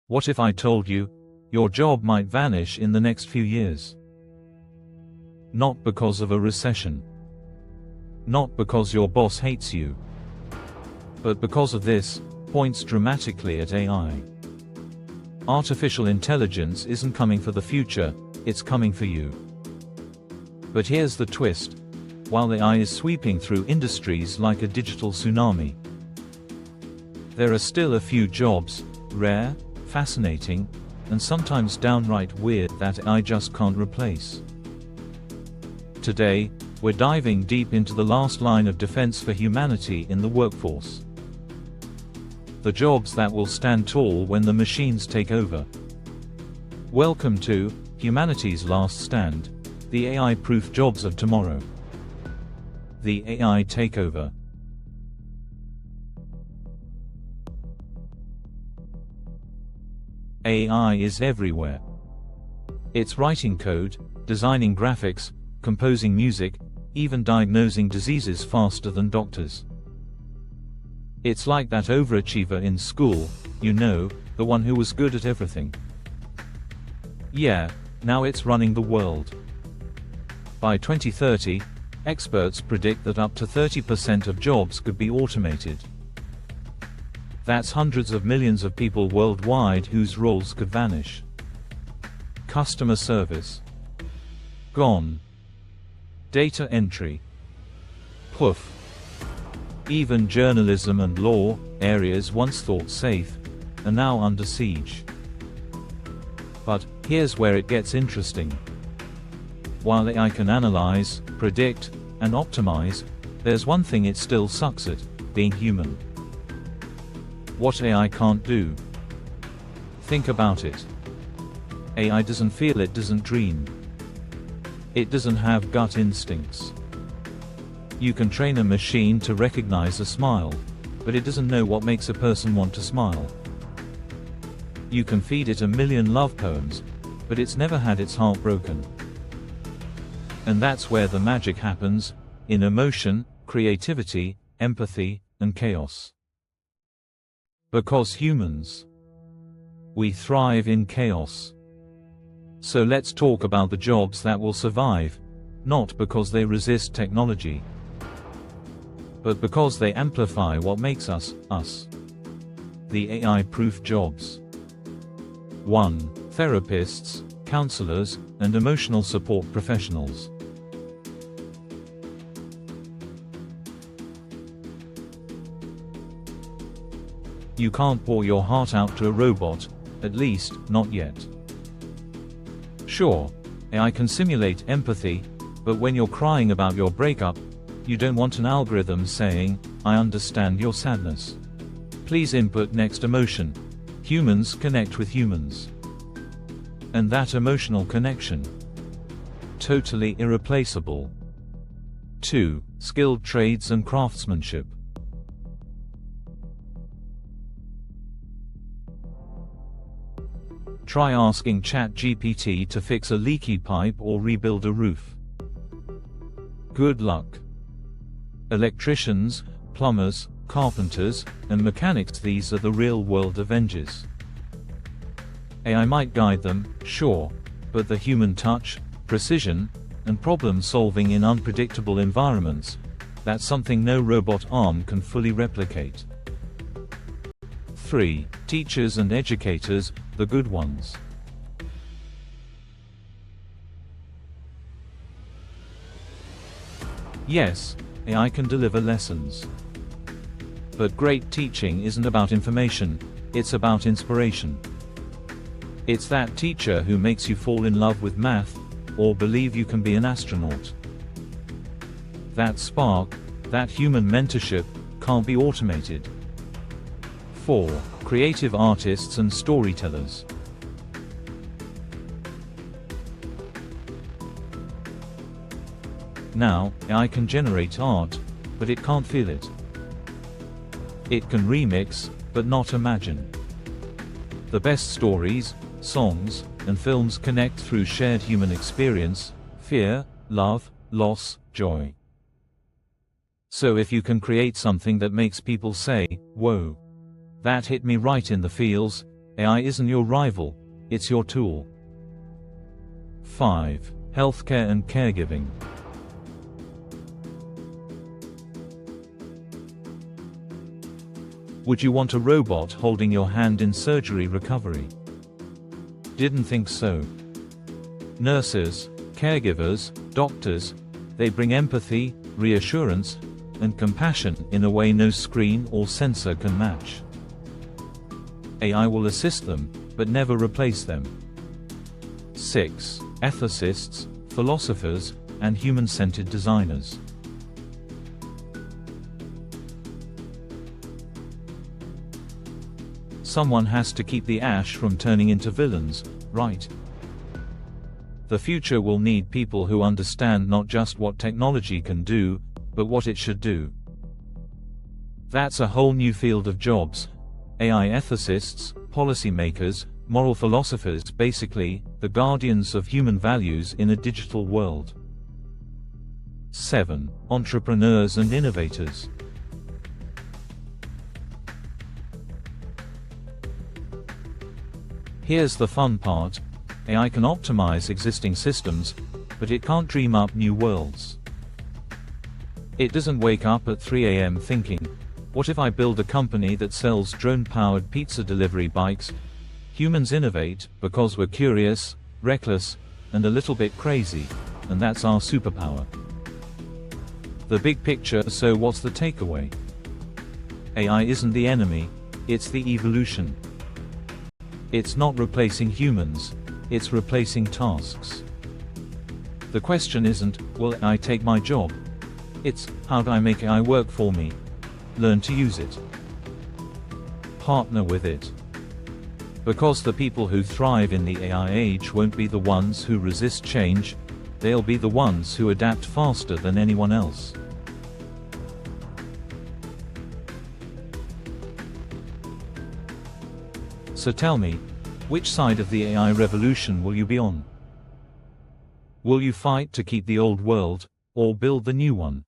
What if I told you, your job might vanish in the next few years? Not because of a recession. Not because your boss hates you. But because of this, points dramatically at AI. Artificial intelligence isn't coming for the future, it's coming for you. But here's the twist. While AI is sweeping through industries like a digital tsunami, there are still a few jobs, rare, fascinating, and sometimes downright weird, that AI just can't replace. Today, we're diving deep into the last line of defense for humanity in the workforce. The jobs that will stand tall when the machines take over. Welcome to Humanity's Last Stand, the AI-proof jobs of tomorrow. The AI takeover. AI is everywhere. It's writing code, designing graphics, composing music, even diagnosing diseases faster than doctors. It's like that overachiever in school, you know, the one who was good at everything. Yeah, now it's running the world. By 2030, experts predict that up to 30% of jobs could be automated. That's hundreds of millions of people worldwide whose roles could vanish. Customer service. Gone. Data entry. Poof. Even journalism and law, areas once thought safe, are now under siege. But here's where it gets interesting. While AI can analyze, predict, and optimize, there's one thing it still sucks at: being human. What AI can't do? Think about it. AI doesn't feel, it doesn't dream. It doesn't have gut instincts. You can train a machine to recognize a smile, but it doesn't know what makes a person want to smile. You can feed it a million love poems, but it's never had its heart broken. And that's where the magic happens, in emotion, creativity, empathy, and chaos. Because humans, we thrive in chaos. So let's talk about the jobs that will survive, not because they resist technology, but because they amplify what makes us, us. The AI-proof jobs. 1. Therapists, counselors, and emotional support professionals. You can't pour your heart out to a robot, at least, not yet. Sure, AI can simulate empathy, but when you're crying about your breakup, you don't want an algorithm saying, "I understand your sadness. Please input next emotion." Humans connect with humans. And that emotional connection, totally irreplaceable. 2. Skilled trades and craftsmanship. Try asking ChatGPT to fix a leaky pipe or rebuild a roof. Good luck. Electricians, plumbers, carpenters, and mechanics, these are the real-world Avengers. AI might guide them, sure, but the human touch, precision, and problem-solving in unpredictable environments, that's something no robot arm can fully replicate. 3. Teachers and educators, the good ones. Yes, AI can deliver lessons. But great teaching isn't about information, it's about inspiration. It's that teacher who makes you fall in love with math, or believe you can be an astronaut. That spark, that human mentorship, can't be automated. 4. Creative artists and storytellers. Now, AI can generate art, but it can't feel it. It can remix, but not imagine. The best stories, songs, and films connect through shared human experience: fear, love, loss, joy. So if you can create something that makes people say, "Whoa, that hit me right in the feels," AI isn't your rival, it's your tool. 5. Healthcare and caregiving. Would you want a robot holding your hand in surgery recovery? Didn't think so. Nurses, caregivers, doctors, they bring empathy, reassurance, and compassion in a way no screen or sensor can match. AI will assist them, but never replace them. 6. Ethicists, philosophers, and human-centered designers. Someone has to keep the ash from turning into villains, right? The future will need people who understand not just what technology can do, but what it should do. That's a whole new field of jobs. AI ethicists, policymakers, moral philosophers, basically, the guardians of human values in a digital world. 7. Entrepreneurs and innovators. Here's the fun part. AI can optimize existing systems, but it can't dream up new worlds. It doesn't wake up at 3 a.m. thinking, what if I build a company that sells drone-powered pizza delivery bikes? Humans innovate because we're curious, reckless, and a little bit crazy, and that's our superpower. The big picture, so what's the takeaway? AI isn't the enemy, it's the evolution. It's not replacing humans, it's replacing tasks. The question isn't, will AI take my job? It's, how do I make AI work for me? Learn to use it. Partner with it. Because the people who thrive in the AI age won't be the ones who resist change, they'll be the ones who adapt faster than anyone else. So tell me, which side of the AI revolution will you be on? Will you fight to keep the old world, or build the new one?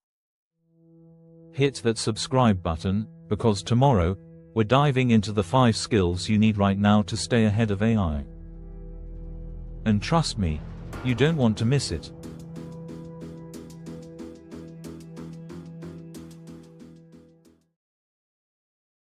Hit that subscribe button, because tomorrow, we're diving into the 5 skills you need right now to stay ahead of AI. And trust me, you don't want to miss it.